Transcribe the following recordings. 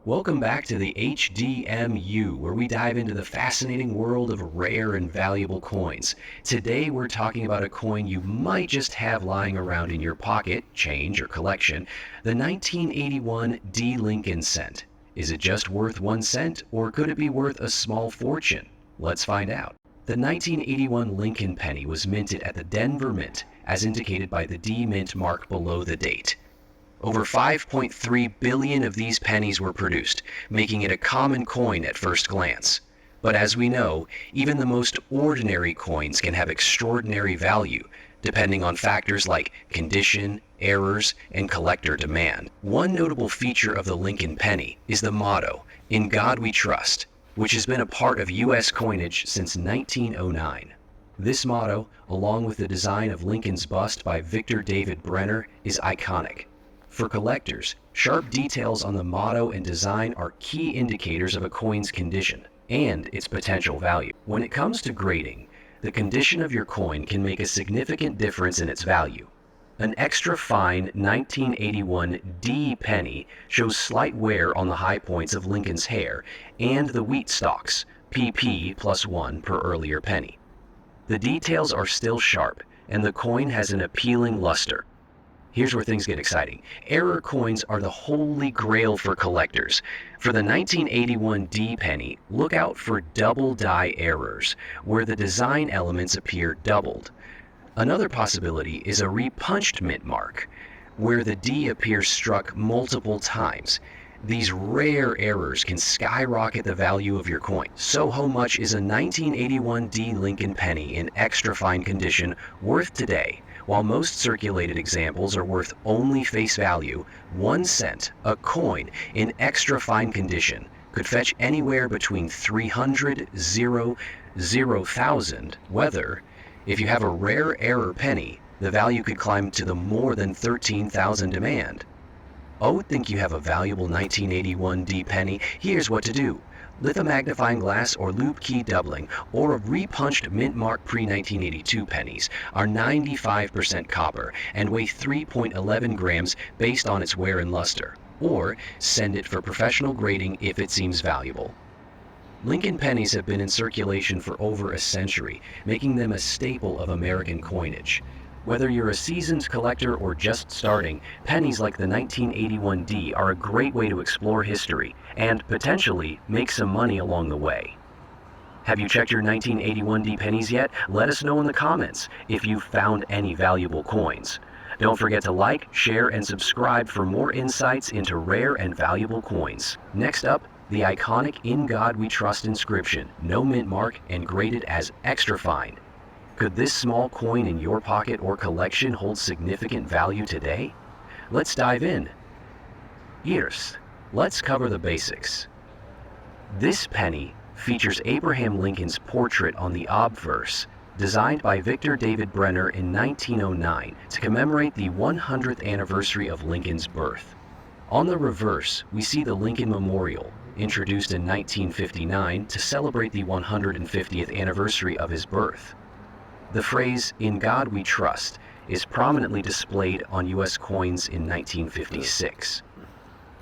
Welcome back to the HDMU, where we dive into the fascinating world of rare and valuable coins. Today we're talking about a coin you might just have lying around in your pocket, change, or collection, the 1981 D. Lincoln cent. Is it just worth 1 cent, or could it be worth a small fortune? Let's find out. The 1981 Lincoln penny was minted at the Denver Mint, as indicated by the D Mint mark below the date. Over 5.3 billion of these pennies were produced, making it a common coin at first glance. But as we know, even the most ordinary coins can have extraordinary value, depending on factors like condition, errors, and collector demand. One notable feature of the Lincoln penny is the motto, "In God We Trust," which has been a part of U.S. coinage since 1909. This motto, along with the design of Lincoln's bust by Victor David Brenner, is iconic. For collectors, sharp details on the motto and design are key indicators of a coin's condition and its potential value. When it comes to grading, the condition of your coin can make a significant difference in its value. An extra fine 1981 D penny shows slight wear on the high points of Lincoln's hair and the wheat stalks, PP +1 per earlier penny. The details are still sharp, and the coin has an appealing luster. Here's where things get exciting. Error coins are the holy grail for collectors. For the 1981 D penny, look out for double die errors, where the design elements appear doubled. Another possibility is a repunched mint mark, where the D appears struck multiple times. These rare errors can skyrocket the value of your coin. So how much is a 1981 D Lincoln penny in extra fine condition worth today? While most circulated examples are worth only face value, 1 cent, a coin in extra fine condition, could fetch anywhere between 300,000. Whether, if you have a rare error penny, the value could climb to the more than 13,000 demand. Oh, think you have a valuable 1981 D penny? Here's what to do. Litho magnifying glass or loop key doubling, or a repunched mint mark pre-1982 pennies are 95% copper and weigh 3.11 grams based on its wear and luster, or send it for professional grading if it seems valuable. Lincoln pennies have been in circulation for over a century, making them a staple of American coinage. Whether you're a seasoned collector or just starting, pennies like the 1981 D are a great way to explore history and potentially make some money along the way. Have you checked your 1981 D pennies yet? Let us know in the comments if you've found any valuable coins. Don't forget to like, share, and subscribe for more insights into rare and valuable coins. Next up, the iconic "In God We Trust" inscription, no mint mark and graded as extra fine. Could this small coin in your pocket or collection hold significant value today? Let's dive in. First, let's cover the basics. This penny features Abraham Lincoln's portrait on the obverse, designed by Victor David Brenner in 1909 to commemorate the 100th anniversary of Lincoln's birth. On the reverse, we see the Lincoln Memorial, introduced in 1959 to celebrate the 150th anniversary of his birth. The phrase, "In God We Trust," is prominently displayed on U.S. coins in 1956.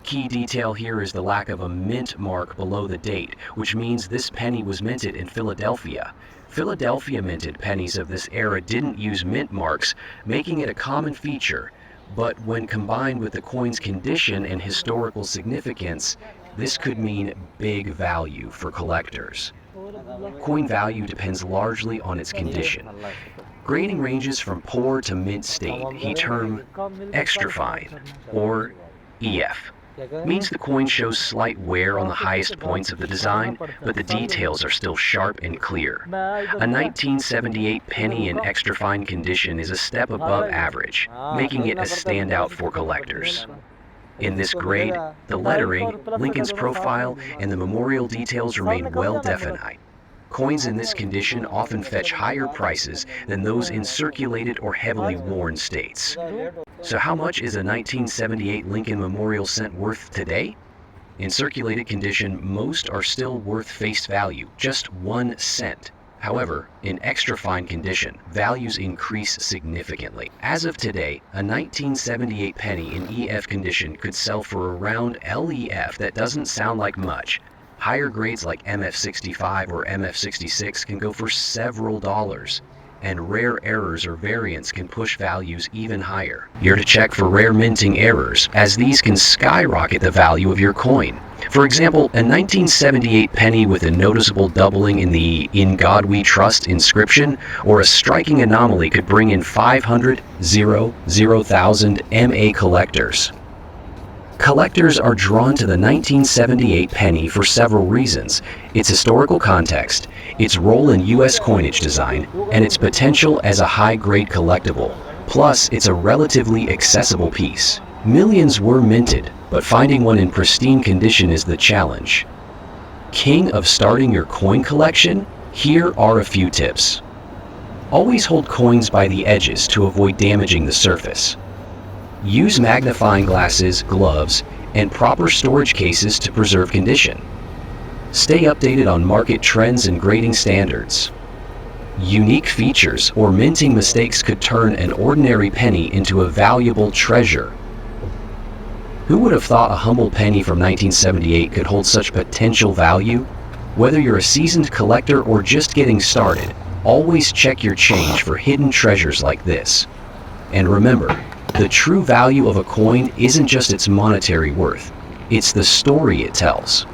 Key detail here is the lack of a mint mark below the date, which means this penny was minted in Philadelphia. Philadelphia minted pennies of this era didn't use mint marks, making it a common feature, but when combined with the coin's condition and historical significance, this could mean big value for collectors. Coin value depends largely on its condition. Grading ranges from poor to mint state. He term extra fine, or EF. Means the coin shows slight wear on the highest points of the design, but the details are still sharp and clear. A 1978 penny in extra fine condition is a step above average, making it a standout for collectors. In this grade, the lettering, Lincoln's profile, and the memorial details remain well defined. Coins in this condition often fetch higher prices than those in circulated or heavily worn states. So how much is a 1978 Lincoln Memorial cent worth today? In circulated condition, most are still worth face value, just 1 cent. However, in extra fine condition, values increase significantly. As of today, a 1978 penny in EF condition could sell for around LEF. That doesn't sound like much. Higher grades like MF65 or MF66 can go for several dollars, and rare errors or variants can push values even higher. You're to check for rare minting errors, as these can skyrocket the value of your coin. For example, a 1978 penny with a noticeable doubling in the "In God We Trust" inscription, or a striking anomaly, could bring in 500,000 MA collectors. Collectors are drawn to the 1978 penny for several reasons: its historical context, its role in U.S. coinage design, and its potential as a high-grade collectible. Plus, it's a relatively accessible piece. Millions were minted, but finding one in pristine condition is the challenge. King of starting your coin collection? Here are a few tips. Always hold coins by the edges to avoid damaging the surface. Use magnifying glasses, gloves, and proper storage cases to preserve condition. Stay updated on market trends and grading standards. Unique features or minting mistakes could turn an ordinary penny into a valuable treasure. Who would have thought a humble penny from 1978 could hold such potential value? Whether you're a seasoned collector or just getting started, always check your change for hidden treasures like this. And remember, the true value of a coin isn't just its monetary worth, it's the story it tells.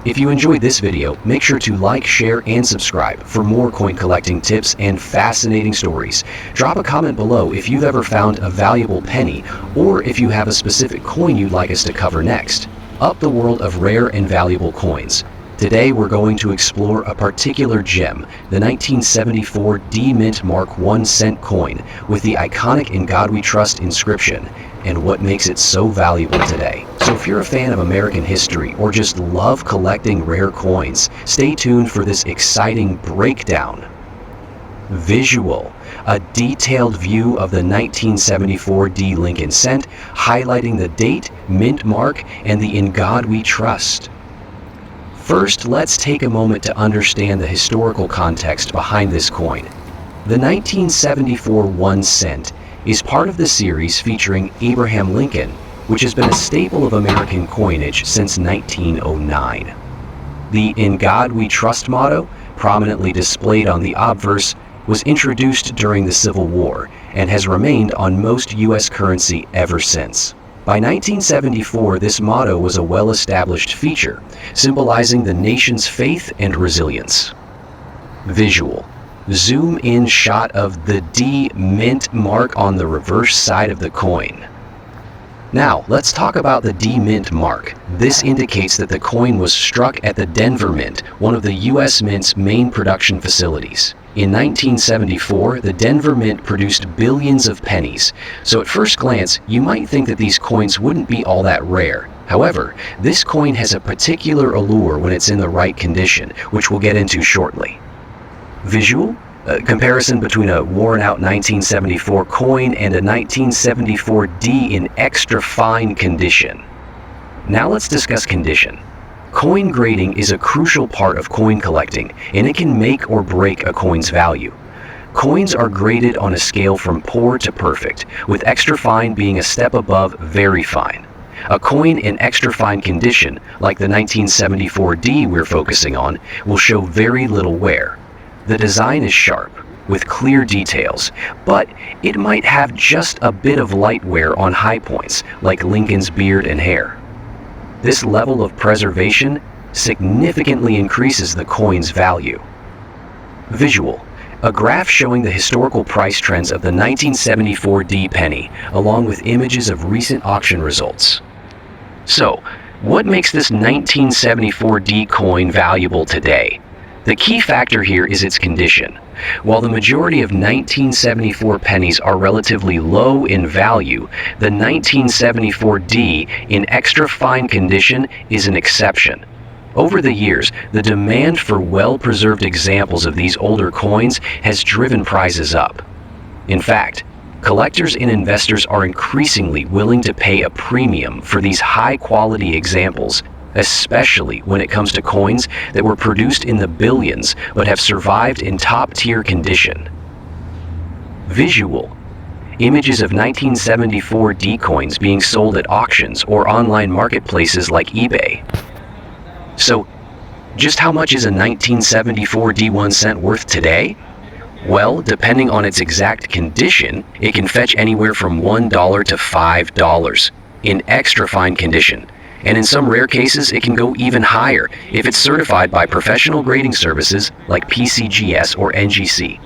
If you enjoyed this video, make sure to like, share, and subscribe for more coin collecting tips and fascinating stories. Drop a comment below if you've ever found a valuable penny, or if you have a specific coin you'd like us to cover next. Up the world of rare and valuable coins. Today we're going to explore a particular gem, the 1974 D Mint Mark 1 cent coin with the iconic "In God We Trust" inscription, and what makes it so valuable today. So if you're a fan of American history or just love collecting rare coins, stay tuned for this exciting breakdown. Visual: a detailed view of the 1974 D Lincoln cent, highlighting the date, mint mark, and the "In God We Trust." First, let's take a moment to understand the historical context behind this coin. The 1974 1 cent is part of the series featuring Abraham Lincoln, which has been a staple of American coinage since 1909. The "In God We Trust" motto, prominently displayed on the obverse, was introduced during the Civil War and has remained on most U.S. currency ever since. By 1974, this motto was a well-established feature, symbolizing the nation's faith and resilience. Visual: zoom-in shot of the D Mint mark on the reverse side of the coin. Now, let's talk about the D Mint mark. This indicates that the coin was struck at the Denver Mint, one of the U.S. Mint's main production facilities. In 1974, the Denver Mint produced billions of pennies, so at first glance, you might think that these coins wouldn't be all that rare. However, this coin has a particular allure when it's in the right condition, which we'll get into shortly. Visual: a comparison between a worn-out 1974 coin and a 1974 D in extra fine condition. Now let's discuss condition. Coin grading is a crucial part of coin collecting, and it can make or break a coin's value. Coins are graded on a scale from poor to perfect, with extra fine being a step above very fine. A coin in extra fine condition, like the 1974 D we're focusing on, will show very little wear. The design is sharp, with clear details, but it might have just a bit of light wear on high points, like Lincoln's beard and hair. This level of preservation significantly increases the coin's value. Visual: a graph showing the historical price trends of the 1974 D penny, along with images of recent auction results. So, what makes this 1974 D coin valuable today? The key factor here is its condition. While the majority of 1974 pennies are relatively low in value, the 1974 D in extra fine condition is an exception. Over the years, the demand for well-preserved examples of these older coins has driven prices up. In fact, collectors and investors are increasingly willing to pay a premium for these high-quality examples especially when it comes to coins that were produced in the billions but have survived in top-tier condition. Visual. Images of 1974 D coins being sold at auctions or online marketplaces like eBay. So, just how much is a 1974 D1 cent worth today? Well, depending on its exact condition, it can fetch anywhere from $1 to $5 in extra fine condition. And in some rare cases, it can go even higher if it's certified by professional grading services like PCGS or NGC.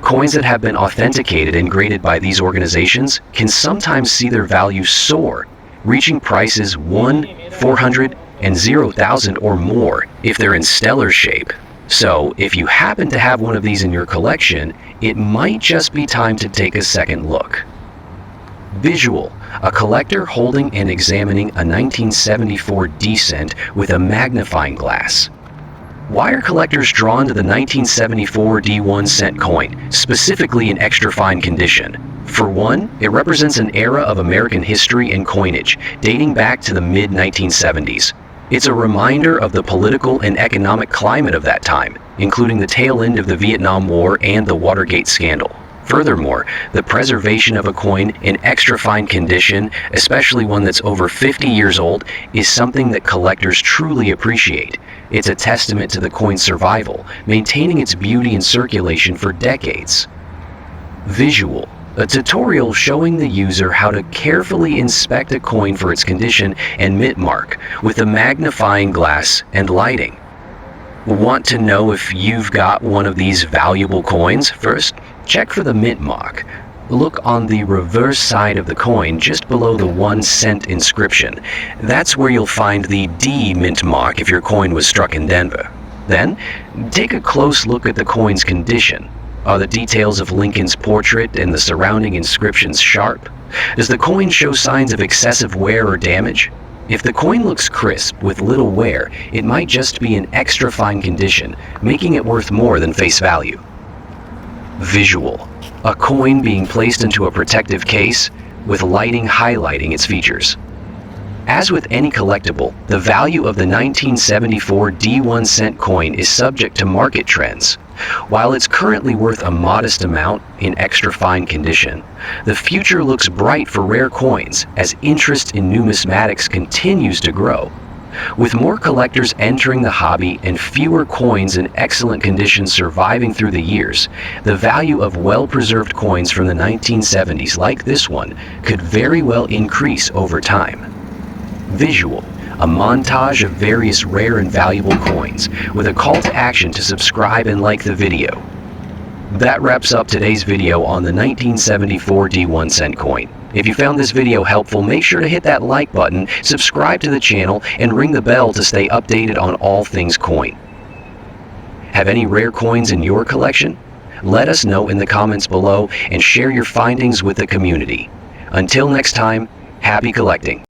Coins that have been authenticated and graded by these organizations can sometimes see their value soar, reaching prices 1, 400, and 0,000 or more if they're in stellar shape. So, if you happen to have one of these in your collection, it might just be time to take a second look. Visual. A collector holding and examining a 1974 D cent with a magnifying glass. Why are collectors drawn to the 1974 D1 cent coin, specifically in extra fine condition? For one, it represents an era of American history and coinage, dating back to the mid-1970s. It's a reminder of the political and economic climate of that time, including the tail end of the Vietnam War and the Watergate scandal. Furthermore, the preservation of a coin in extra fine condition, especially one that's over 50 years old, is something that collectors truly appreciate. It's a testament to the coin's survival, maintaining its beauty and circulation for decades. Visual. A tutorial showing the user how to carefully inspect a coin for its condition and mint mark with a magnifying glass and lighting. Want to know if you've got one of these valuable coins? First, check for the mint mark. Look on the reverse side of the coin just below the 1 cent inscription. That's where you'll find the D mint mark if your coin was struck in Denver. Then, take a close look at the coin's condition. Are the details of Lincoln's portrait and the surrounding inscriptions sharp? Does the coin show signs of excessive wear or damage? If the coin looks crisp with little wear, it might just be in extra fine condition, making it worth more than face value. Visual. A coin being placed into a protective case with lighting highlighting its features. As with any collectible, the value of the 1974 D1 cent coin is subject to market trends. While it's currently worth a modest amount in extra fine condition, the future looks bright for rare coins as interest in numismatics continues to grow. With more collectors entering the hobby and fewer coins in excellent condition surviving through the years, the value of well-preserved coins from the 1970s like this one could very well increase over time. Visual. A montage of various rare and valuable coins with a call to action to subscribe and like the video. That wraps up today's video on the 1974 D1 cent coin. If you found this video helpful, make sure to hit that like button, subscribe to the channel, and ring the bell to stay updated on all things coin. Have any rare coins in your collection? Let us know in the comments below and share your findings with the community. Until next time, happy collecting.